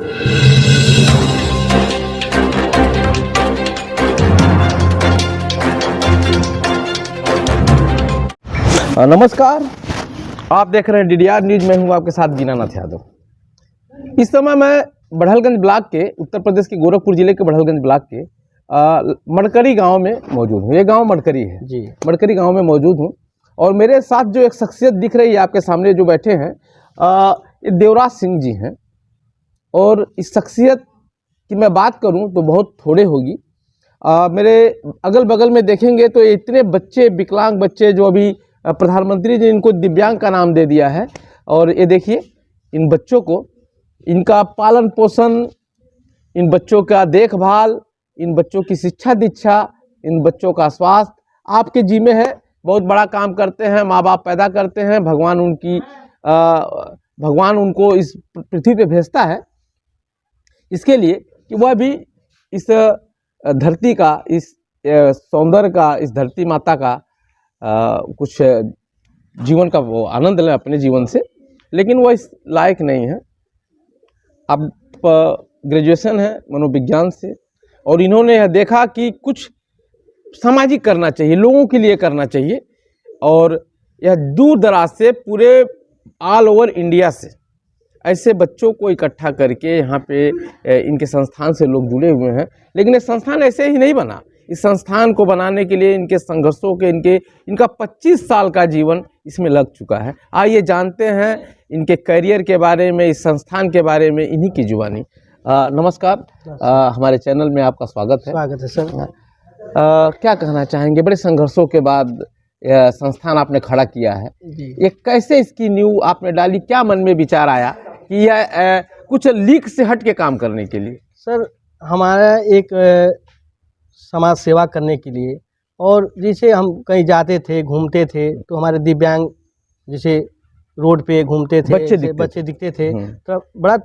नमस्कार, आप देख रहे हैं डीडीआर न्यूज। मैं हूं आपके साथ दीनानाथ यादव। इस समय मैं बढ़लगंज ब्लॉक के, उत्तर प्रदेश के गोरखपुर जिले के बढ़लगंज ब्लॉक के मड़करी गांव में मौजूद हूं। ये गांव मड़करी है जी। मड़करी गांव में मौजूद हूं और मेरे साथ जो एक शख्सियत दिख रही है आपके सामने जो बैठे हैं, ये देवराज सिंह जी हैं। और इस शख्सियत की मैं बात करूं तो बहुत थोड़े होगी। मेरे अगल बगल में देखेंगे तो इतने बच्चे, विकलांग बच्चे, जो अभी प्रधानमंत्री जी इनको दिव्यांग का नाम दे दिया है। और ये देखिए, इन बच्चों को, इनका पालन पोषण, इन बच्चों का देखभाल, इन बच्चों की शिक्षा दीक्षा, इन बच्चों का स्वास्थ्य आपके जिम्मे है। बहुत बड़ा काम करते हैं, माँ बाप पैदा करते हैं, भगवान उनको इस पृथ्वी पे भेजता है इसके लिए कि वह भी इस धरती का, इस सौंदर्य का, इस धरती माता का कुछ जीवन का वो आनंद लें अपने जीवन से। लेकिन वह इस लायक नहीं है। अब ग्रेजुएशन है मनोविज्ञान से, और इन्होंने यह देखा कि कुछ सामाजिक करना चाहिए, लोगों के लिए करना चाहिए। और यह दूर दराज से, पूरे ऑल ओवर इंडिया से ऐसे बच्चों को इकट्ठा करके यहाँ पे इनके संस्थान से लोग जुड़े हुए हैं। लेकिन ये संस्थान ऐसे ही नहीं बना। इस संस्थान को बनाने के लिए इनके संघर्षों के, इनका 25 साल का जीवन इसमें लग चुका है। आइए जानते हैं इनके करियर के बारे में, इस संस्थान के बारे में, इन्हीं की जुबानी। नमस्कार, हमारे चैनल में आपका स्वागत है। स्वागत है सर। क्या कहना चाहेंगे, बड़े संघर्षों के बाद यह संस्थान आपने खड़ा किया है, ये कैसे इसकी नींव आपने डाली? क्या मन में विचार आया कि यह कुछ लीक से हट के काम करने के लिए? सर, हमारा एक समाज सेवा करने के लिए, और जैसे हम कहीं जाते थे, घूमते थे, तो हमारे दिव्यांग जैसे रोड पे घूमते थे, बच्चे दिखते थे, तो बड़ा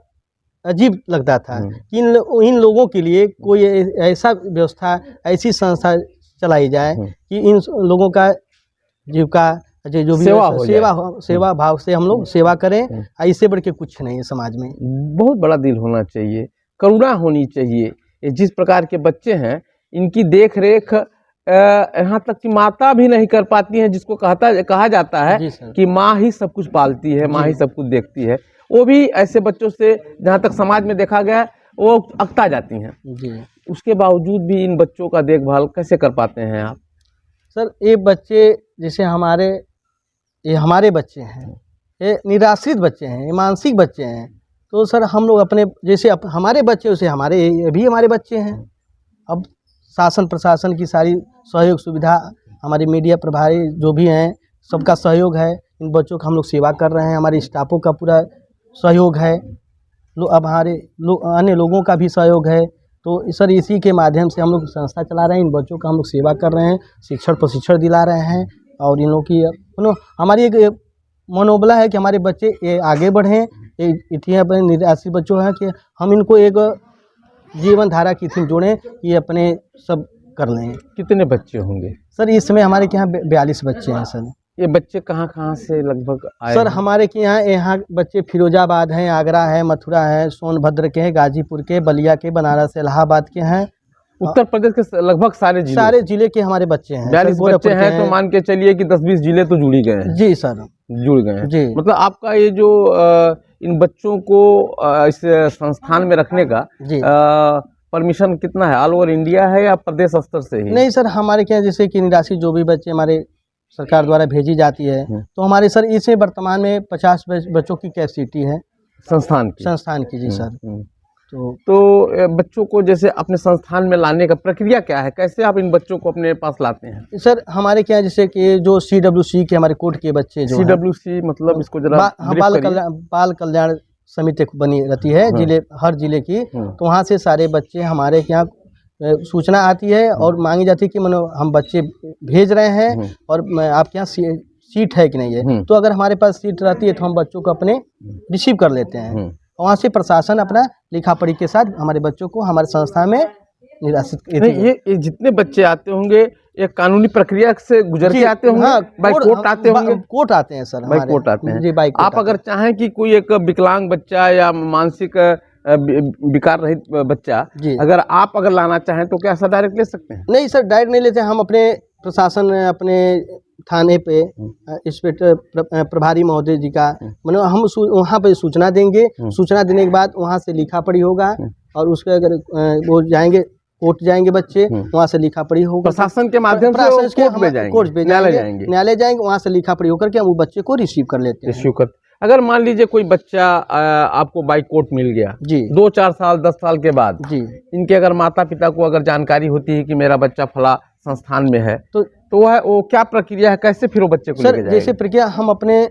अजीब लगता था कि इन लोगों के लिए कोई ऐसा व्यवस्था, ऐसी संस्था चलाई जाए कि इन लोगों का जीविका जो भी सेवा भाव से हम लोग सेवा करें। इससे बढ़ के कुछ नहीं है समाज में। बहुत बड़ा दिल होना चाहिए, करुणा होनी चाहिए। जिस प्रकार के बच्चे हैं, इनकी देख रेख यहाँ तक कि माता भी नहीं कर पाती है, जिसको कहा जाता है कि माँ ही सब कुछ पालती है, माँ ही सब कुछ देखती है। वो भी ऐसे बच्चों से, जहाँ तक समाज में देखा गया है, वो अकता जाती हैं। उसके बावजूद भी इन बच्चों का देखभाल कैसे कर पाते हैं आप? सर, ये बच्चे जैसे हमारे बच्चे हैं, ये निराश्रित बच्चे हैं, ये मानसिक बच्चे हैं। तो सर, हम लोग अपने जैसे हमारे बच्चे, उसे हमारे बच्चे हैं। अब शासन प्रशासन की सारी सहयोग सुविधा, हमारे मीडिया प्रभारी जो भी हैं, सबका सहयोग है। इन बच्चों का हम लोग सेवा कर रहे हैं, हमारे स्टाफों का पूरा सहयोग है। अब हमारे अन्य लोगों का भी सहयोग है। तो सर, इसी के माध्यम से हम लोग संस्था चला रहे हैं। इन बच्चों का हम लोग सेवा कर रहे हैं, शिक्षण प्रशिक्षण दिला रहे हैं। और इन लोगों की हमारी एक मनोबला है कि हमारे बच्चे ये आगे बढ़ें। इतने अपने निराश्रित बच्चों हैं कि हम इनको एक जीवन धारा की थीम जोड़ें, ये अपने सब कर लें। कितने बच्चे होंगे सर? इस समय हमारे के यहाँ 42 बच्चे हैं सर। ये बच्चे कहाँ से लगभग आए सर? हैं? हमारे के यहाँ बच्चे फिरोजाबाद हैं, आगरा है, मथुरा है, सोनभद्र के हैं, गाजीपुर के, बलिया के, बनारस, इलाहाबाद के हैं। उत्तर प्रदेश के लगभग सारे जिले के हमारे बच्चे हैं। 42 बच्चे हैं, तो मान के चलिए कि 10-20 जिले तो जुड़ ही गए हैं। जी सर, जुड़ गए हैं जी। मतलब आपका ये जो इन बच्चों को इस संस्थान में रखने का परमिशन कितना है? ऑल ओवर इंडिया है या प्रदेश स्तर से ही? नहीं सर, हमारे क्या, जैसे कि निराश्रित जो भी बच्चे हमारे सरकार द्वारा भेजी जाती है, तो हमारे सर इसे वर्तमान में 50 बच्चों की कैपेसिटी है संस्थान की। जी सर। तो बच्चों को जैसे अपने संस्थान में लाने का प्रक्रिया क्या है? कैसे आप इन बच्चों को अपने पास लाते हैं? सर, हमारे क्या, जैसे कि जो CWC के हमारे कोर्ट के बच्चे जो CWC मतलब इसको जरा बाल कल्याण समिति बनी रहती है हर जिले की। तो वहाँ से सारे बच्चे हमारे यहाँ सूचना आती है और मांगी जाती है कि हम बच्चे भेज रहे हैं और आपके यहाँ सीट है कि नहीं है। तो अगर हमारे पास सीट रहती है तो हम बच्चों को अपने रिसीव कर लेते हैं। वहाँ से प्रशासन अपना लिखा पढ़ी के साथ हमारे बच्चों को हमारे संस्था में निराश्रित। ये जितने बच्चे आते होंगे एक कानूनी प्रक्रिया से गुजर के आते होंगे? हाँ, बाई कोर्ट आते होंगे? कोर्ट आते हैं सर, बाई कोर्ट आते हैं जी। बाई आप अगर चाहें कि कोई एक विकलांग बच्चा या मानसिक विकार रहित बच्चा जी। अगर लाना चाहें तो क्या ऐसा डायरेक्ट ले सकते हैं? नहीं सर, डायरेक्ट नहीं लेते, हम अपने प्रशासन, अपने थाने पे इंस्पेक्टर प्रभारी महोदय जी का मतलब हम वहाँ पे सूचना देंगे। सूचना देने के बाद वहाँ से लिखा पढ़ी होगा और उसके अगर वो जाएंगे कोर्ट जाएंगे बच्चे, वहाँ से लिखा पढ़ी होगा। प्रशासन के माध्यम से वो कोर्ट में जाएंगे, कोर्ट पे न्यायालय जाएंगे, वहाँ से लिखा पढ़ी होकर के हम वो बच्चे को रिसीव कर लेते हैं। अगर मान लीजिए कोई बच्चा आपको बाई कोर्ट मिल गया जी, 2-4 साल 10 साल के बाद जी, इनके अगर माता पिता को अगर जानकारी होती है कि मेरा बच्चा फला संस्थान में है तो वो क्या प्रक्रिया है, कैसे फिर वो बच्चे को लेके जाएंगे? जैसे प्रक्रिया हम अपने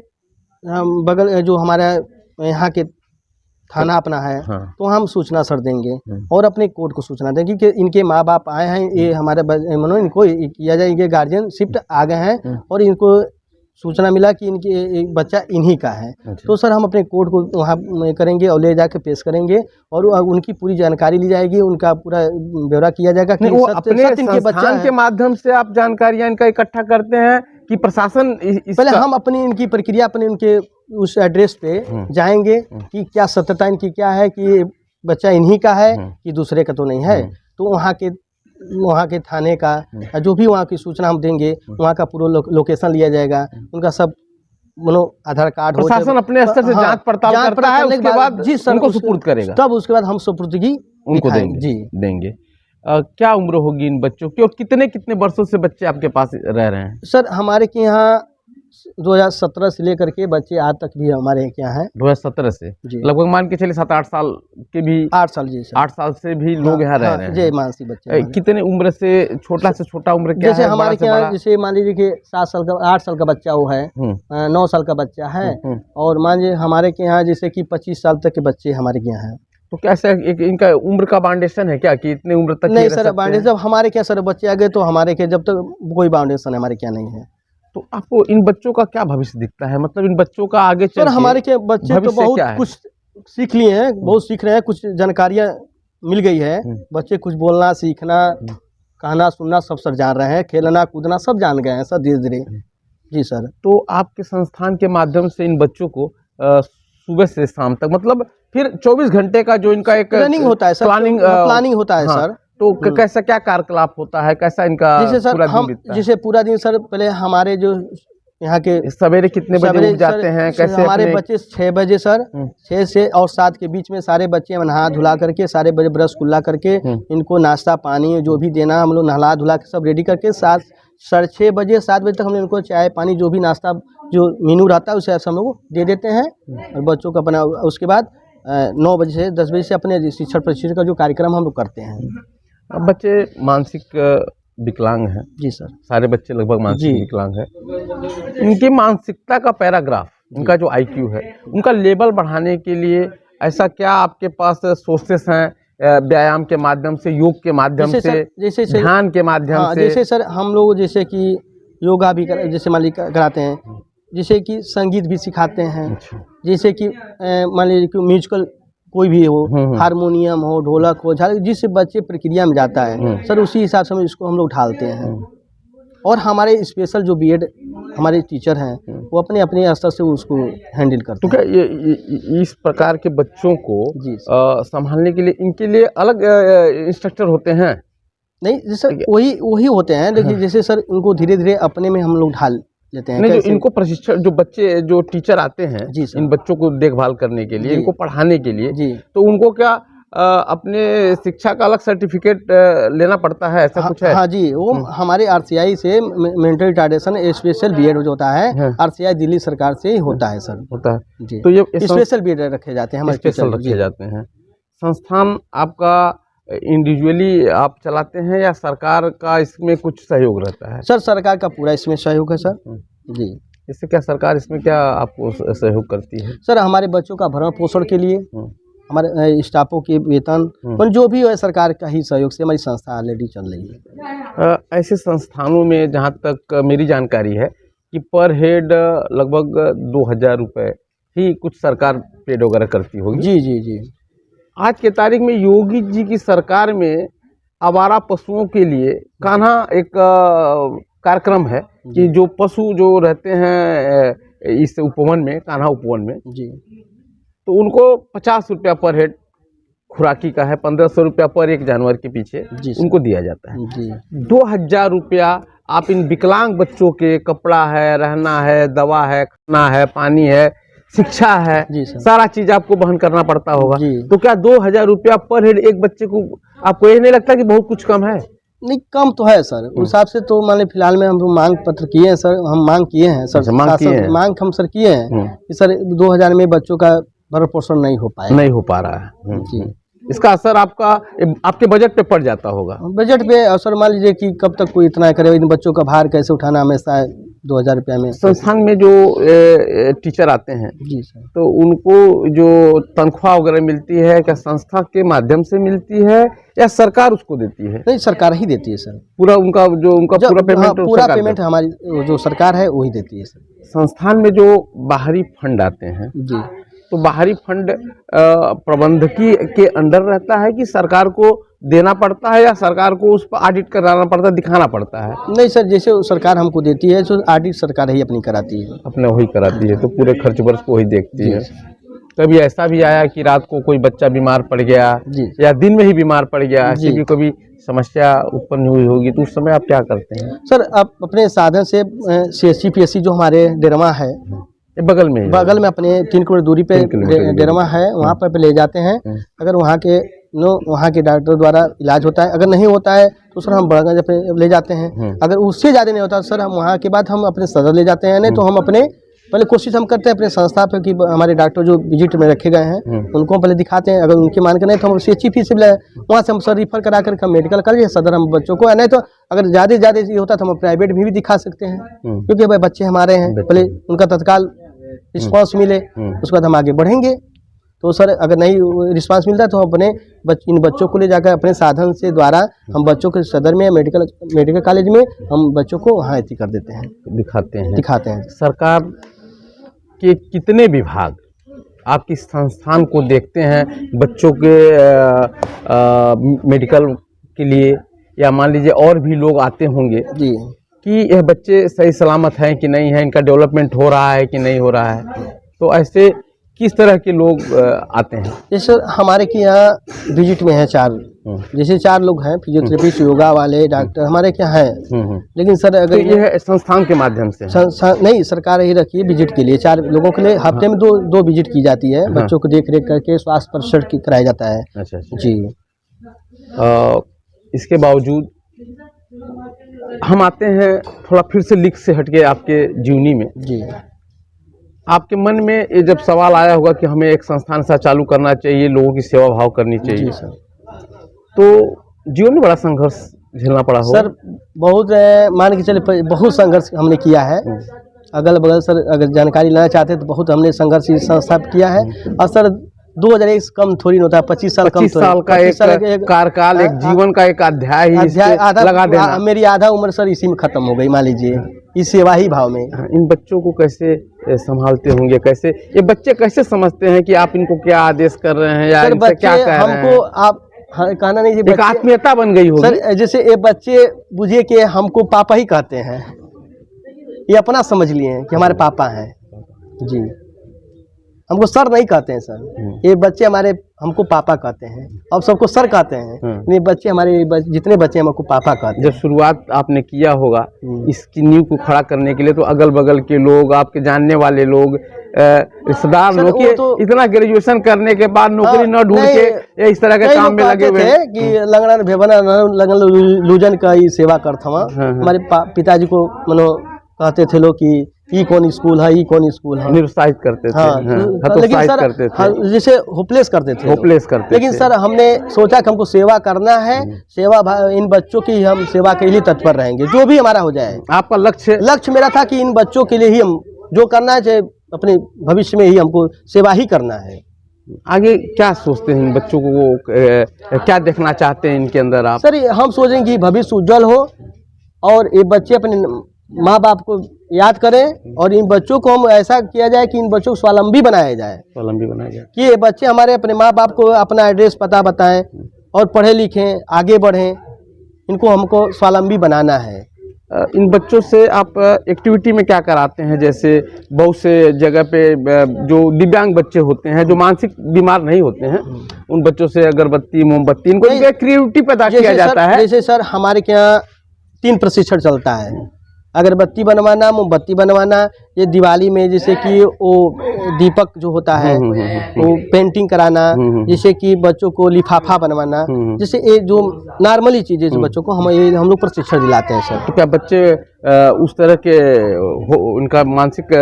बगल जो हमारा यहाँ के थाना अपना है, हाँ। तो हम सूचना सर देंगे और अपने कोर्ट को सूचना देंगे कि इनके माँ बाप आए हैं, ये हमारे मनो इनको किया जाए, इनके गार्जियन शिफ्ट आ गए हैं और इनको सूचना मिला कि इनके बच्चा इन्हीं का है। तो सर हम अपने कोर्ट को वहाँ करेंगे और ले जाके पेश करेंगे और उनकी पूरी जानकारी ली जाएगी, उनका पूरा ब्यौरा किया जाएगा कि वो अपने संस्थान के माध्यम से आप जानकारियाँ इनका इकट्ठा करते हैं कि प्रशासन पहले हम अपनी इनकी प्रक्रिया अपने उनके उस एड्रेस पे जाएंगे कि क्या सत्यता इनकी क्या है कि बच्चा इन्हीं का है कि दूसरे का तो नहीं है। तो वहाँ के थाने का जो भी वहाँ की सूचना हम देंगे, वहाँ का पूरा लोकेशन लिया जाएगा, उनका सब आधार कार्ड प्रशासन अपने स्तर से जांच पड़ताल करता है, उसके बाद जी सर उनको सुपुर्द करेगा, तब उसके बाद हम सुपुर्दगी उनको देंगे। क्या उम्र होगी इन बच्चों की और कितने कितने वर्षों से बच्चे आपके पास रह रहे हैं? सर हमारे के यहाँ 2017 से लेकर के बच्चे आज तक भी हमारे यहाँ हैं। 2017 से लगभग मान के चलिए 7-8 साल के भी 8 साल जी सर 8 साल से भी लोग यहाँ रह रहे हैं। जी मानसी बच्चे कितने उम्र से छोटा से छोटा उम्र क्या है? जैसे हमारे यहाँ जैसे मान लीजिए कि 7 साल का 8 साल का बच्चा वो है, 9 साल का बच्चा है और मान लीजिए हमारे के यहाँ जैसे कि 25 साल तक के बच्चे हमारे यहाँ हैं। तो कैसे इनका उम्र का बाउंडेशन है क्या कि इतने उम्र तक? नहीं सर बाउंडेशन जब हमारे क्या सर बच्चे आ गए तो हमारे के जब तक कोई बाउंडेशन हमारे क्या नहीं है। तो आपको इन बच्चों का क्या भविष्य दिखता है, मतलब इन बच्चों का आगे सर हमारे के बच्चे तो बहुत कुछ सीख लिए हैं, बहुत सीख रहे हैं, कुछ जानकारियाँ मिल गई है, बच्चे कुछ बोलना सीखना कहना सुनना सब सर जान रहे हैं, खेलना कूदना सब जान गए हैं सर धीरे धीरे। जी सर। तो आपके संस्थान के माध्यम से इन बच्चों को सुबह से शाम तक मतलब फिर 24 घंटे का जो इनका एक प्लानिंग होता है सर, प्लानिंग होता है सर। तो कैसा क्या कार्यकलाप होता है, कैसा इनका जैसे सर हम जैसे पूरा दिन सर पहले हमारे जो यहाँ के सवेरे कितने बजे उठ जाते हैं? कैसे हमारे बच्चे 6 बजे सर 6 से और 7 के बीच में सारे बच्चे नहा धुला करके सारे बजे ब्रश कुल्ला करके इनको नाश्ता पानी जो भी देना हम लोग नहला धुला के सब रेडी करके 6:30 बजे 7 बजे तक हम इनको चाय पानी जो भी नाश्ता जो मेनू रहता है उसे हम लोग दे देते हैं और बच्चों को अपना उसके बाद 9 बजे से 10 बजे से अपने शिक्षण प्रशिक्षण का जो कार्यक्रम हम लोग करते हैं। अब बच्चे मानसिक विकलांग हैं? जी सर सारे बच्चे लगभग मानसिक विकलांग हैं। इनकी मानसिकता का पैराग्राफ, उनका जो IQ है, उनका लेवल बढ़ाने के लिए ऐसा क्या आपके पास सोर्सेस हैं? व्यायाम के माध्यम से, योग के माध्यम से, जैसे ध्यान के माध्यम से? जैसे सर हम लोग जैसे कि योगा भी जैसे मान लीजिए कराते हैं, जैसे कि संगीत भी सिखाते हैं, जैसे कि मान लीजिए कि म्यूजिकल कोई भी हो, हारमोनियम हो, ढोलक हो, झाल जिस बच्चे प्रक्रिया में जाता है सर उसी हिसाब से इसको हम लोग ढालते हैं। और हमारे स्पेशल जो BEd हमारे टीचर हैं वो अपने अपने स्तर से उसको हैंडल करते हैं। तो क्या इस प्रकार के बच्चों को संभालने के लिए इनके लिए अलग इंस्ट्रक्टर होते हैं? नहीं जैसे वही होते हैं, लेकिन जैसे सर इनको धीरे धीरे अपने में हम लोग ढाल लेते हैं। नहीं जो इनको प्रशिक्षण जो टीचर आते हैं इन बच्चों को देखभाल करने के लिए, इनको पढ़ाने के लिए, तो उनको क्या अपने शिक्षा का अलग सर्टिफिकेट लेना पड़ता है, ऐसा कुछ है? हाँ जी, वो हमारे RCI से मेंटल रिटार्डेशन स्पेशल BEd जो होता है RCI दिल्ली सरकार से ही होता है सर। होता है जी। तो ये स्पेशल BEd रखे जाते हैं हमारे, स्पेशल रखे जाते हैं। संस्थान आपका इंडिविजुअली आप चलाते हैं या सरकार का इसमें कुछ सहयोग रहता है? सर सरकार का पूरा इसमें सहयोग है सर। जी। इससे क्या सरकार इसमें क्या आपको सहयोग करती है? सर हमारे बच्चों का भरण पोषण के लिए, हमारे स्टाफों के वेतन और जो भी है सरकार का ही सहयोग से हमारी संस्था ऑलरेडी चल रही है। ऐसे संस्थानों में जहाँ तक मेरी जानकारी है कि पर हेड लगभग 2000 रुपये ही कुछ सरकार पेड वगैरह करती होगी। जी जी जी। आज के तारीख में योगी जी की सरकार में आवारा पशुओं के लिए कान्हा एक कार्यक्रम है कि जो पशु जो रहते हैं इस उपवन में, कान्हा उपवन में जी, तो उनको 50 रुपया पर हेड खुराकी का है, 1500 रुपया पर एक जानवर के पीछे जी सर। उनको दिया जाता है। जी 2000 रुपया आप इन विकलांग बच्चों के कपड़ा है, रहना है, दवा है, खाना है, पानी है, शिक्षा है, जी सर। सारा चीज आपको वहन करना पड़ता होगा। जी। तो क्या 2000 रुपया पर हेड एक बच्चे को, आपको ये नहीं लगता कि बहुत कुछ कम है? नहीं, कम तो है सर, उस हिसाब से तो मान ली फिलहाल में हम मांग पत्र किए हैं सर, हम मांग किए हैं सर। अच्छा, मांग शासन- किए हैं। मांग हम सर किए हैं कि सर 2000 में बच्चों का भरण पोषण नहीं हो पाएगा। नहीं हो पा रहा है। जी। इसका असर आपके बजट पे पड़ जाता होगा। बजट पे असर मान लीजिए कि कब तक कोई इतना करे, इन बच्चों का भार कैसे उठाना, हमेशा 2000 रुपया में। संस्थान में जो टीचर आते हैं जी सर। तो उनको जो तनख्वाह वगैरह मिलती है, क्या संस्था के माध्यम से मिलती है या सरकार उसको देती है? नहीं, सरकार ही देती है सर। पूरा उनका पूरा पेमेंट पूरा सरकार पेमेंट हमारी जो सरकार है वही देती है सर। देती है। संस्थान में जो बाहरी फंड आते हैं जी। तो बाहरी फंड प्रबंधकी के अंडर रहता है कि सरकार को देना पड़ता है या सरकार को उस पर ऑडिट कराना पड़ता है, दिखाना पड़ता है? नहीं सर, जैसे सरकार हमको देती है तो ऑडिट सरकार ही अपनी कराती है। अपने वही कराती है, तो पूरे खर्च वर्च को वही देखती जी। है। कभी ऐसा भी आया कि रात को कोई बच्चा बीमार पड़ गया जी। या दिन में ही बीमार पड़ गया, ऐसी जी। भी कभी समस्या उत्पन्न हुई होगी, तो उस समय आप क्या करते हैं? सर आप अपने साधन से CSC PSC जो हमारे डेरमा है, ये बगल में ही है। बगल में अपने 3 किलोमीटर दूरी पे 3 किलोमीटर की दूरी। डेरमा है, वहाँ पर ले जाते हैं। अगर वहाँ के डॉक्टर द्वारा इलाज होता है, अगर नहीं होता है तो सर हम बड़गंज पे ले जाते हैं। अगर उससे ज़्यादा नहीं होता सर, हम वहाँ के बाद हम अपने सदर ले जाते हैं। नहीं तो हम अपने पहले कोशिश हम करते हैं अपने संस्था पे कि हमारे डॉक्टर जो विजिट में रखे गए हैं उनको पहले दिखाते हैं। अगर उनके मान के नहीं तो हम CHC PSC वहाँ से हम सर रिफर करा करके हम मेडिकल कॉलेज सदर हम बच्चों को, नहीं तो अगर ज़्यादा ये होता तो हम प्राइवेट भी दिखा सकते हैं, क्योंकि भाई बच्चे हमारे हैं, पहले उनका तत्काल रिस्पांस मिले उसके बाद हम आगे बढ़ेंगे। तो सर अगर नहीं रिस्पांस मिलता है तो हम अपने इन बच्चों को ले जाकर अपने साधन से द्वारा हम बच्चों के सदर में मेडिकल कॉलेज में हम बच्चों को वहाँ अति कर देते हैं, दिखाते हैं। सरकार के कितने विभाग आपकी संस्थान को देखते हैं बच्चों के मेडिकल के लिए, या मान लीजिए और भी लोग आते होंगे जी कि यह बच्चे सही सलामत हैं कि नहीं है, इनका डेवलपमेंट हो रहा है कि नहीं हो रहा है, तो ऐसे किस तरह के लोग आते हैं? जैसे हमारे के यहाँ विजिट में है 4, जैसे 4 लोग हैं, फिजियोथेरेपिस्ट, योगा वाले, डॉक्टर हमारे क्या हैं। लेकिन सर अगर तो यह संस्थान के माध्यम से नहीं, सरकार ही रखी है विजिट के लिए 4 लोगों के लिए हफ्ते में दो विजिट की जाती है। बच्चों को देख रेख करके स्वास्थ्य परीक्षण कराया जाता है। अच्छा जी। इसके बावजूद हम आते हैं थोड़ा फिर से लीक से हटके आपके जीवनी में। जी। आपके मन में ये जब सवाल आया होगा कि हमें एक संस्थान सा चालू करना चाहिए, लोगों की सेवा भाव करनी चाहिए, जी सर। तो जीवन में बड़ा संघर्ष झेलना पड़ा होगा? सर बहुत मान के चले बहुत संघर्ष हमने किया है। अगल बगल सर अगर जानकारी लेना चाहते हैं तो बहुत हमने संघर्ष इस संस्था पे किया है। और सर 2001 कम थोड़ी होता है, 25 साल 25 साल का एक कार्यकाल, एक जीवन का एक अध्याय ही लगा देना। मेरी आधा उम्र सर इसी में खत्म हो गई, मान लीजिए इस सेवा ही भाव में। इन बच्चों को कैसे संभालते होंगे, कैसे ये बच्चे कैसे समझते हैं कि आप इनको क्या आदेश कर रहे हैं या इनसे क्या कह रहे हैं? हमको आप कहना नहीं, एक आत्मीयता बन गई होगी सर। जैसे ये बच्चे बुझिए कि हमको पापा ही कहते हैं, ये अपना समझ लिए हैं कि हमारे पापा हैं। जी, हमको सर नहीं कहते हैं सर। ये बच्चे हमारे हमको पापा कहते हैं, अब सबको सर कहते हैं। ये बच्चे हमारे जितने बच्चे हमको पापा कहते हैं। जब शुरुआत आपने किया होगा इसकी नींव को खड़ा करने के लिए, तो अगल बगल के लोग, आपके जानने वाले लोग, रिश्तेदार लोग तो इतना ग्रेजुएशन करने के बाद नौकरी न ढूंढ के इस तरह के काम में लगे हुए थे कि लंगड़ा भेबना लगन लूजन का ही सेवा करता हुआ। हमारे पिताजी को मनो कहते थे लोग कि ई कौन स्कूल है, ई कौन स्कूल है, निरुत्साहित करते थे। लेकिन सर जैसे होपलेस करते थे। लेकिन सर हमने सोचा कि हमको सेवा करना है, सेवा इन बच्चों की हम सेवा के लिए तत्पर रहेंगे, जो भी हमारा हो जाए। आपका लक्ष्य मेरा था कि इन बच्चों के लिए ही हम जो करना है, अपने भविष्य में ही हमको सेवा ही करना है। आगे क्या सोचते हैं इन बच्चों को, क्या देखना चाहते हैं इनके अंदर आप? सर हम सोचेंगे कि भविष्य उज्जवल हो और ये बच्चे अपने माँ बाप को याद करें, और इन बच्चों को हम ऐसा किया जाए कि इन बच्चों को स्वावलंबी बनाया जाए। कि ये बच्चे हमारे अपने माँ बाप को अपना एड्रेस पता बताएं और पढ़े लिखें, आगे बढ़ें। इनको हमको स्वावलंबी बनाना है। इन बच्चों से आप एक्टिविटी में क्या कराते हैं? जैसे बहुत से जगह पे जो दिव्यांग बच्चे होते हैं, जो मानसिक बीमार नहीं होते हैं, उन बच्चों से अगरबत्ती, मोमबत्ती, इनको क्रिएटिविटी पैदा किया जाता है। जैसे सर हमारे के यहाँ 3 प्रशिक्षण चलता है, अगरबत्ती बनवाना, मोमबत्ती बनवाना, ये दिवाली में जैसे कि वो दीपक जो होता है वो पेंटिंग कराना, जैसे कि बच्चों को लिफाफा बनवाना, जैसे ये जो नॉर्मली चीज़ें जो बच्चों को हम लोग प्रशिक्षण दिलाते हैं सर। तो क्या बच्चे उस तरह के उनका मानसिक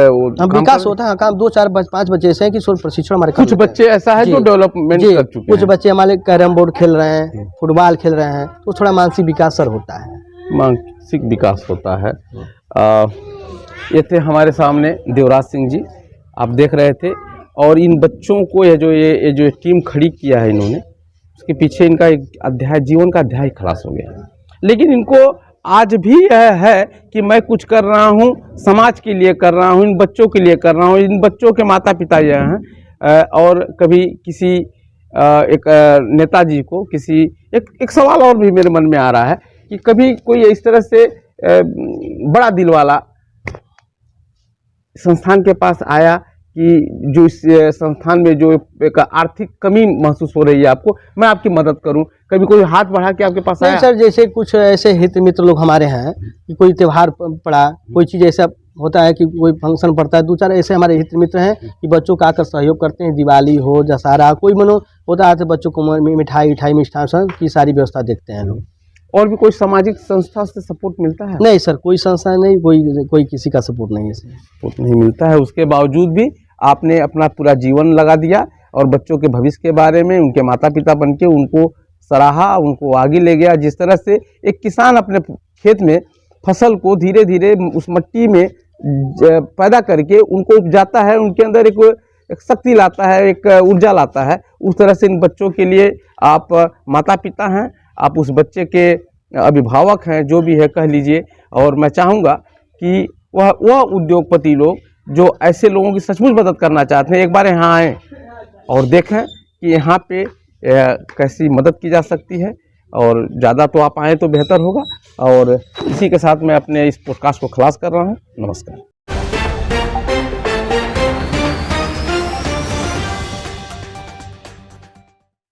विकास होता है? काम 2, 4, 5 बच्चे ऐसे हैं कि प्रशिक्षण हमारे कुछ बच्चे ऐसा है जो डेवलपमेंट कर चुके हैं। कुछ बच्चे हमारे कैरम बोर्ड खेल रहे हैं, फुटबॉल खेल रहे हैं, तो थोड़ा मानसिक विकास सर होता है, मानसिक विकास होता है। ये थे हमारे सामने देवराज सिंह जी, आप देख रहे थे। और इन बच्चों को ये जो टीम खड़ी किया है इन्होंने, उसके पीछे इनका एक अध्याय, जीवन का अध्याय खलास हो गया। लेकिन इनको आज भी यह है कि मैं कुछ कर रहा हूँ, समाज के लिए कर रहा हूँ, इन बच्चों के लिए कर रहा हूँ। इन बच्चों के माता पिता यह हैं। और कभी किसी एक नेताजी को एक सवाल और भी मेरे मन में आ रहा है कि कभी कोई इस तरह से बड़ा दिल वाला संस्थान के पास आया कि जो इस संस्थान में जो एक आर्थिक कमी महसूस हो रही है आपको, मैं आपकी मदद करूं, कभी कोई हाथ बढ़ा के आपके पास आया? सर जैसे कुछ ऐसे हित मित्र लोग हमारे हैं कि कोई त्यौहार पड़ा, कोई चीज़ ऐसा होता है कि कोई फंक्शन पड़ता है, 2-4 ऐसे हमारे हित मित्र हैं कि बच्चों का आकर सहयोग करते हैं। दिवाली हो, दशहरा, कोई मनो होता है तो बच्चों को मिठाई मिष्ठान की सारी व्यवस्था देखते हैं लोग। और भी कोई सामाजिक संस्था से सपोर्ट मिलता है? नहीं सर, कोई संस्था नहीं, कोई किसी का सपोर्ट नहीं है, सपोर्ट नहीं मिलता है। उसके बावजूद भी आपने अपना पूरा जीवन लगा दिया और बच्चों के भविष्य के बारे में, उनके माता पिता बनके उनको सराहा, उनको आगे ले गया। जिस तरह से एक किसान अपने खेत में फसल को धीरे धीरे उस मिट्टी में पैदा करके उनको उपजाता है, उनके अंदर एक शक्ति लाता है, एक ऊर्जा लाता है, उस तरह से इन बच्चों के लिए आप माता पिता हैं, आप उस बच्चे के अभिभावक हैं, जो भी है कह लीजिए। और मैं चाहूँगा कि वह उद्योगपति लोग जो ऐसे लोगों की सचमुच मदद करना चाहते हैं, एक बार यहाँ आएँ और देखें कि यहाँ पे कैसी मदद की जा सकती है। और ज़्यादा तो आप आएँ तो बेहतर होगा। और इसी के साथ मैं अपने इस पॉडकास्ट को खलास कर रहा हूँ। नमस्कार।